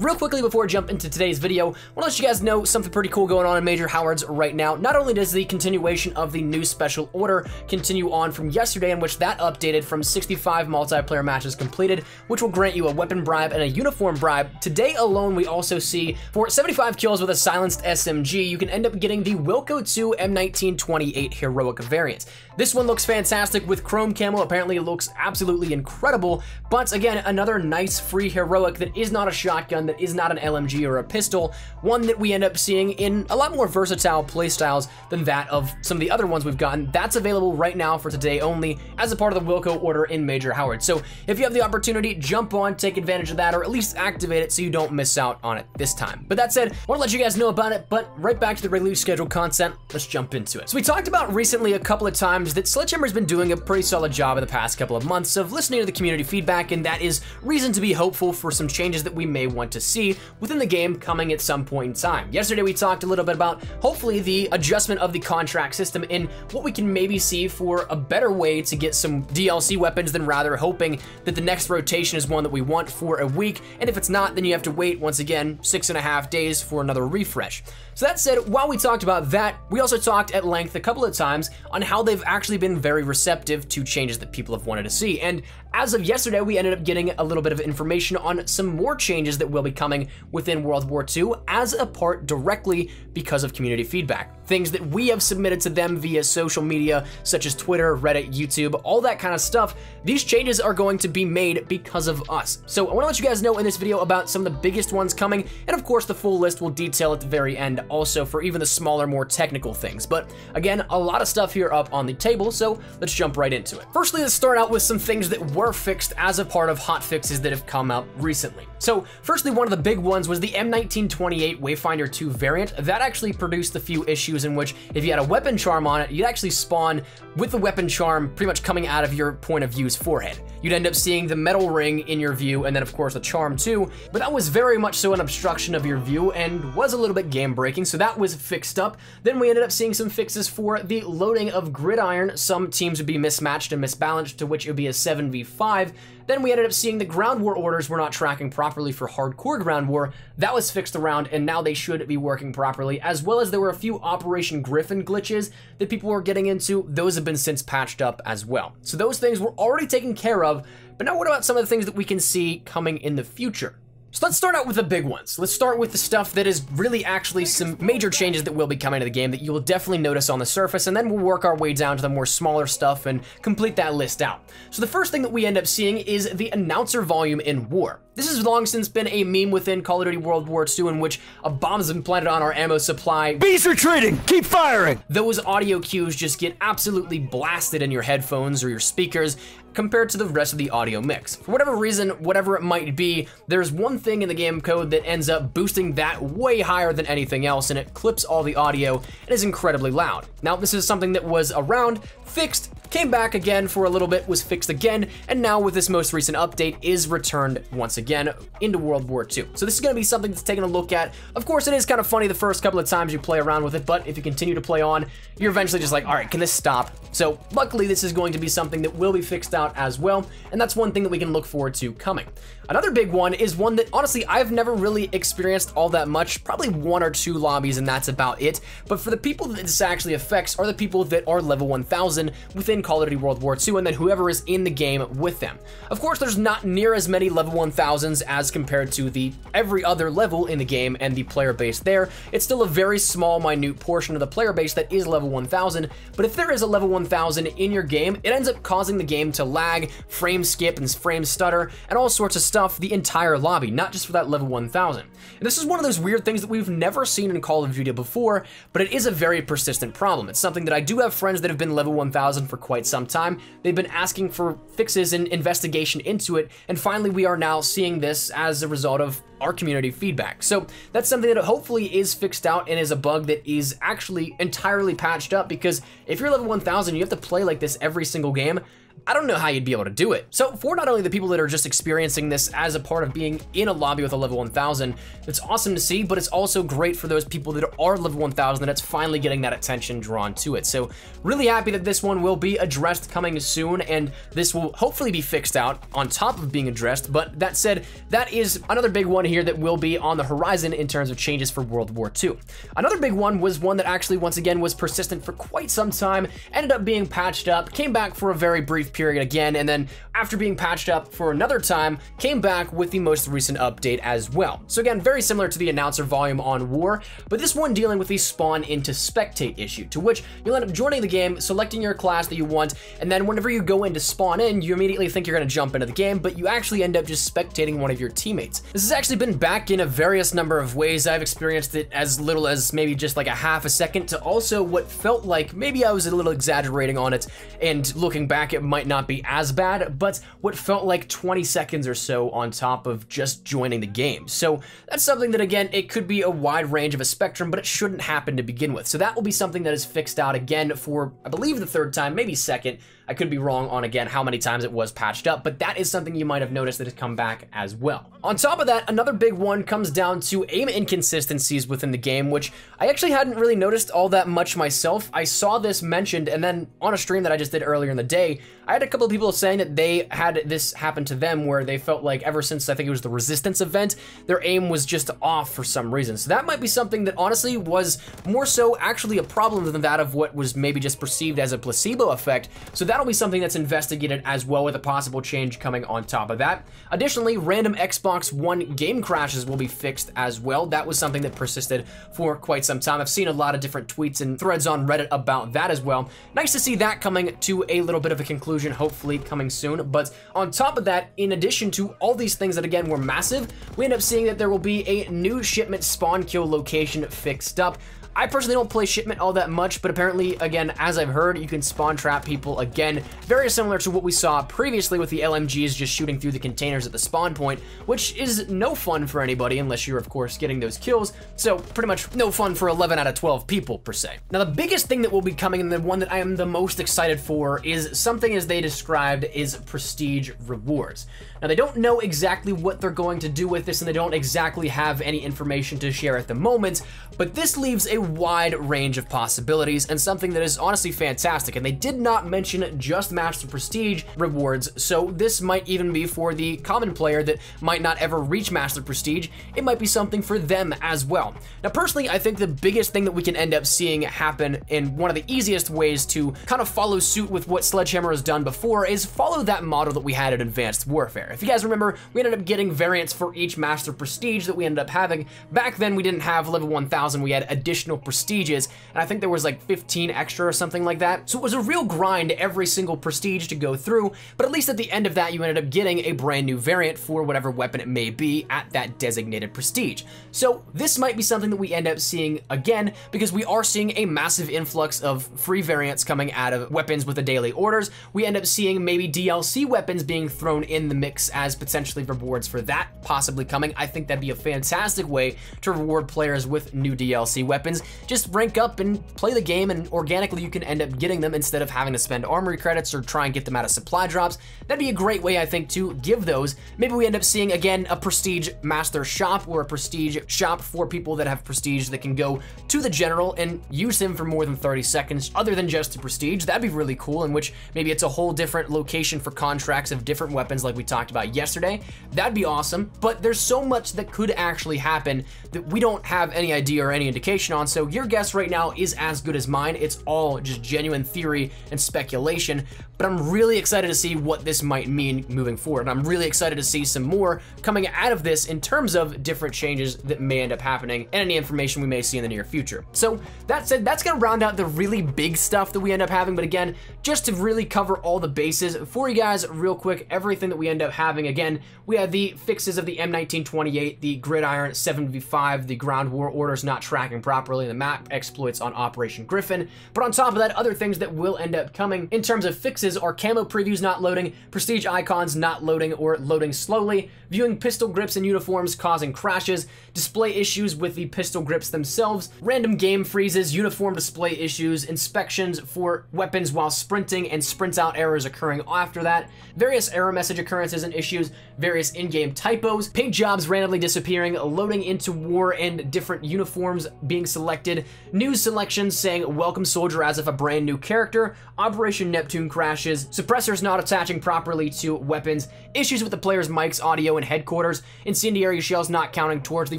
real quickly before I jump into today's video, I want to let you guys know something pretty cool going on in Major Howards right now. Not only does the continuation of the new special order continue on from yesterday, in which that updated from 65 multiplayer matches completed, which will grant you a weapon bribe and a uniform bribe. Today alone, we also see for 75 kills with a silenced SMG, you can end up getting the Wilco 2 M1928 heroic variant. This one looks fantastic with chrome camo. Apparently it looks absolutely incredible, but again, another nice free heroic that is not a shotgun, that is not an LMG or a pistol, one that we end up seeing in a lot more versatile playstyles than that of some of the other ones we've gotten. That's available right now for today only as a part of the Wilco order in Major Howard. So if you have the opportunity, jump on, take advantage of that, or at least activate it so you don't miss out on it this time. But that said, I want to let you guys know about it, but right back to the regularly scheduled content, let's jump into it. So we talked about recently a couple of times that Sledgehammer's been doing a pretty solid job in the past couple of months of listening to the community feedback, and that is reason to be hopeful for some changes that we may want to see within the game coming at some point in time. Yesterday we talked a little bit about hopefully the adjustment of the contract system and what we can maybe see for a better way to get some DLC weapons than rather hoping that the next rotation is one that we want for a week, and if it's not, then you have to wait once again 6.5 days for another refresh. So that said, while we talked about that, we also talked at length a couple of times on how they've actually been very receptive to changes that people have wanted to see. And as of yesterday, we ended up getting a little bit of information on some more changes that will be coming within World War II as a part directly because of community feedback. Things that we have submitted to them via social media, such as Twitter, Reddit, YouTube, all that kind of stuff. These changes are going to be made because of us. So I want to let you guys know in this video about some of the biggest ones coming, and of course the full list will detail at the very end also for even the smaller, more technical things. But again, a lot of stuff here up on the table, so let's jump right into it. Firstly, let's start out with some things that were fixed as a part of hot fixes that have come out recently. So firstly, one of the big ones was the M1928 Wayfinder 2 variant. That actually produced a few issues in which if you had a weapon charm on it, you'd actually spawn with the weapon charm pretty much coming out of your point of view's forehead. You'd end up seeing the metal ring in your view and then of course the charm too, but that was very much so an obstruction of your view and was a little bit game breaking, so that was fixed up. Then we ended up seeing some fixes for the loading of Gridiron. Some teams would be mismatched and misbalanced, to which it would be a 7v5. Then we ended up seeing the ground war orders were not tracking properly for hardcore ground war. That was fixed around and now they should be working properly, as well as there were a few Operation Griffin glitches that people were getting into. Those have been since patched up as well. So those things were already taken care of, but now what about some of the things that we can see coming in the future? So let's start out with the big ones. Let's start with the stuff that is really actually some major changes that will be coming to the game that you will definitely notice on the surface, and then we'll work our way down to the more smaller stuff and complete that list out. So the first thing that we end up seeing is the announcer volume in war. This has long since been a meme within Call of Duty World War II in which a bomb has been planted on our ammo supply. Bees retreating! Keep firing! Those audio cues just get absolutely blasted in your headphones or your speakers compared to the rest of the audio mix. For whatever reason, whatever it might be, there's one thing in the game code that ends up boosting that way higher than anything else, and it clips all the audio and is incredibly loud. Now, this is something that was around, fixed, came back again for a little bit, was fixed again, and now with this most recent update is returned once again into World War II. So this is going to be something that's taken a look at. Of course, it is kind of funny the first couple of times you play around with it, but if you continue to play on, you're eventually just like, all right, can this stop? So luckily, this is going to be something that will be fixed out as well, and that's one thing that we can look forward to coming. Another big one is one that honestly I've never really experienced all that much, probably 1 or 2 lobbies and that's about it, but for the people that this actually affects are the people that are level 1000 within Call of Duty World War II and then whoever is in the game with them. Of course, there's not near as many level 1000s as compared to the every other level in the game and the player base there. It's still a very small, minute portion of the player base that is level 1000, but if there is a level 1000 in your game, it ends up causing the game to lag, frame skip, and frame stutter, and all sorts of stuff the entire lobby, not just for that level 1000. And this is one of those weird things that we've never seen in Call of Duty before, but it is a very persistent problem. It's something that I do have friends that have been level 1000 for quite some time. They've been asking for fixes and investigation into it, and finally we are now seeing this as a result of our community feedback. So that's something that hopefully is fixed out and is a bug that is actually entirely patched up, because if you're level 1000, you have to play like this every single game. I don't know how you'd be able to do it. So for not only the people that are just experiencing this as a part of being in a lobby with a level 1000, it's awesome to see, but it's also great for those people that are level 1000 that it's finally getting that attention drawn to it. So really happy that this one will be addressed coming soon, and this will hopefully be fixed out on top of being addressed. But that said, that is another big one here that will be on the horizon in terms of changes for World War II. Another big one was one that actually once again was persistent for quite some time, ended up being patched up, came back for a very brief period again, and then after being patched up for another time, came back with the most recent update as well. So again, very similar to the announcer volume on War, but this one dealing with the spawn into spectate issue, to which you'll end up joining the game, selecting your class that you want, and then whenever you go in to spawn in, you immediately think you're going to jump into the game, but you actually end up just spectating one of your teammates. This has actually been back in a various number of ways. I've experienced it as little as maybe just like a half a second to also what felt like maybe I was a little exaggerating on it, and looking back it might not be as bad, but what felt like 20 seconds or so on top of just joining the game. So that's something that, again, it could be a wide range of a spectrum, but it shouldn't happen to begin with. So that will be something that is fixed out again for, I believe, the third time, maybe second. I could be wrong on, again, how many times it was patched up, but that is something you might have noticed that has come back as well. On top of that, another big one comes down to aim inconsistencies within the game, which I actually hadn't really noticed all that much myself. I saw this mentioned, and then on a stream that I just did earlier in the day, I had a couple of people saying that they had this happen to them where they felt like ever since I think it was the Resistance event, their aim was just off for some reason. So that might be something that honestly was more so actually a problem than that of what was maybe just perceived as a placebo effect. So that'll be something that's investigated as well, with a possible change coming on top of that. Additionally, random Xbox One game crashes will be fixed as well. That was something that persisted for quite some time. I've seen a lot of different tweets and threads on Reddit about that as well. Nice to see that coming to a little bit of a conclusion, hopefully coming soon. But on top of that, in addition to all these things that again were massive, we end up seeing that there will be a new shipment spawn kill location fixed up. I personally don't play Shipment all that much, but apparently, again, as I've heard, you can spawn trap people again, very similar to what we saw previously with the LMGs just shooting through the containers at the spawn point, which is no fun for anybody unless you're, of course, getting those kills, so pretty much no fun for 11 out of 12 people, per se. Now, the biggest thing that will be coming, and the one that I am the most excited for, is something as they described is prestige rewards. Now, they don't know exactly what they're going to do with this, and they don't exactly have any information to share at the moment, but this leaves a wide range of possibilities and something that is honestly fantastic. And they did not mention just Master Prestige rewards, so this might even be for the common player that might not ever reach Master Prestige. It might be something for them as well. Now, personally, I think the biggest thing that we can end up seeing happen, in one of the easiest ways to kind of follow suit with what Sledgehammer has done before, is follow that model that we had in Advanced Warfare. If you guys remember, we ended up getting variants for each Master Prestige that we ended up having. Back then, we didn't have level 1000, we had additional prestiges, and I think there was like 15 extra or something like that. So it was a real grind every single prestige to go through, but at least at the end of that, you ended up getting a brand new variant for whatever weapon it may be at that designated prestige. So this might be something that we end up seeing again, because we are seeing a massive influx of free variants coming out of weapons with the daily orders. We end up seeing maybe DLC weapons being thrown in the mix as potentially rewards for that possibly coming. I think that'd be a fantastic way to reward players with new DLC weapons. Just rank up and play the game, and organically you can end up getting them instead of having to spend armory credits or try and get them out of supply drops. That'd be a great way, I think, to give those. Maybe we end up seeing, again, a prestige master shop or a prestige shop for people that have prestige that can go to the general and use him for more than 30 seconds other than just the prestige. That'd be really cool, in which maybe it's a whole different location for contracts of different weapons like we talked about yesterday. That'd be awesome, but there's so much that could actually happen that we don't have any idea or any indication on, so your guess right now is as good as mine. It's all just genuine theory and speculation, but I'm really excited to see what this might mean moving forward. And I'm really excited to see some more coming out of this in terms of different changes that may end up happening and any information we may see in the near future. So that said, that's gonna round out the really big stuff that we end up having. But again, just to really cover all the bases for you guys real quick, everything that we end up having, again, we have the fixes of the M1928, the Gridiron 7v5, the ground war orders not tracking properly, the map exploits on Operation Griffin. But on top of that, other things that will end up coming in terms of fixes are camo previews not loading, prestige icons not loading or loading slowly, viewing pistol grips and uniforms causing crashes, display issues with the pistol grips themselves, random game freezes, uniform display issues, inspections for weapons while sprinting and sprint out errors occurring after that, various error message occurrences and issues, various in-game typos, paint jobs randomly disappearing, loading into war and different uniforms being selected selected. News selections saying welcome soldier as if a brand new character, Operation Neptune crashes, suppressors not attaching properly to weapons, issues with the player's mics, audio, and headquarters, incendiary shells not counting towards the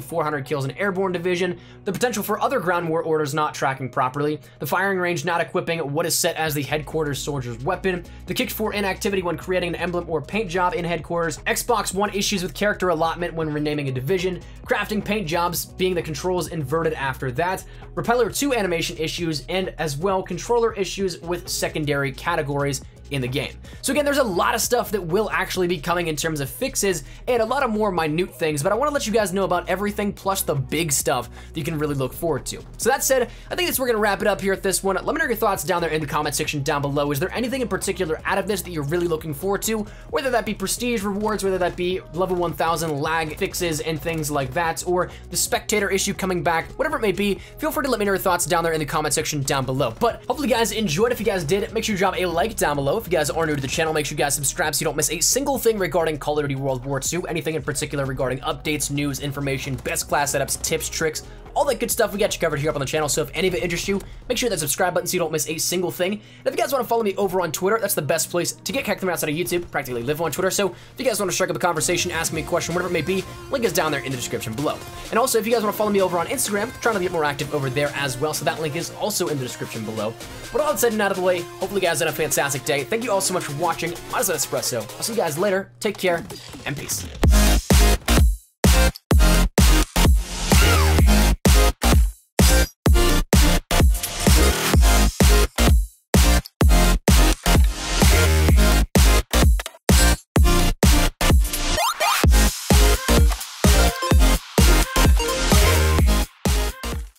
400 kills in airborne division, the potential for other ground war orders not tracking properly, the firing range not equipping what is set as the headquarters soldier's weapon, the kicked for inactivity when creating an emblem or paint job in headquarters, Xbox One issues with character allotment when renaming a division, crafting paint jobs being the controls inverted after that, Repeller 2 animation issues, and as well controller issues with secondary categories in the game. So again, there's a lot of stuff that will actually be coming in terms of fixes and a lot of more minute things, but I want to let you guys know about everything plus the big stuff that you can really look forward to. So that said, I think we're gonna wrap it up here at this one. Let me know your thoughts down there in the comment section down below. Is there anything in particular out of this that you're really looking forward to? Whether that be prestige rewards, whether that be level 1000 lag fixes and things like that, or the spectator issue coming back, whatever it may be, feel free to let me know your thoughts down there in the comment section down below. But hopefully you guys enjoyed. If you guys did, make sure you drop a like down below. If you guys are new to the channel, make sure you guys subscribe so you don't miss a single thing regarding Call of Duty World War II, anything in particular regarding updates, news, information, best class setups, tips, tricks, all that good stuff we got you covered here up on the channel. So if any of it interests you, make sure that subscribe button so you don't miss a single thing. And if you guys want to follow me over on Twitter, that's the best place to get kicked from outside of YouTube. Practically live on Twitter. So if you guys want to strike up a conversation, ask me a question, whatever it may be, link is down there in the description below. And also, if you guys want to follow me over on Instagram, trying to get more active over there as well. So that link is also in the description below. But all that said and out of the way, hopefully you guys had a fantastic day. Thank you all so much for watching. I'm Espresso. I'll see you guys later. Take care and peace.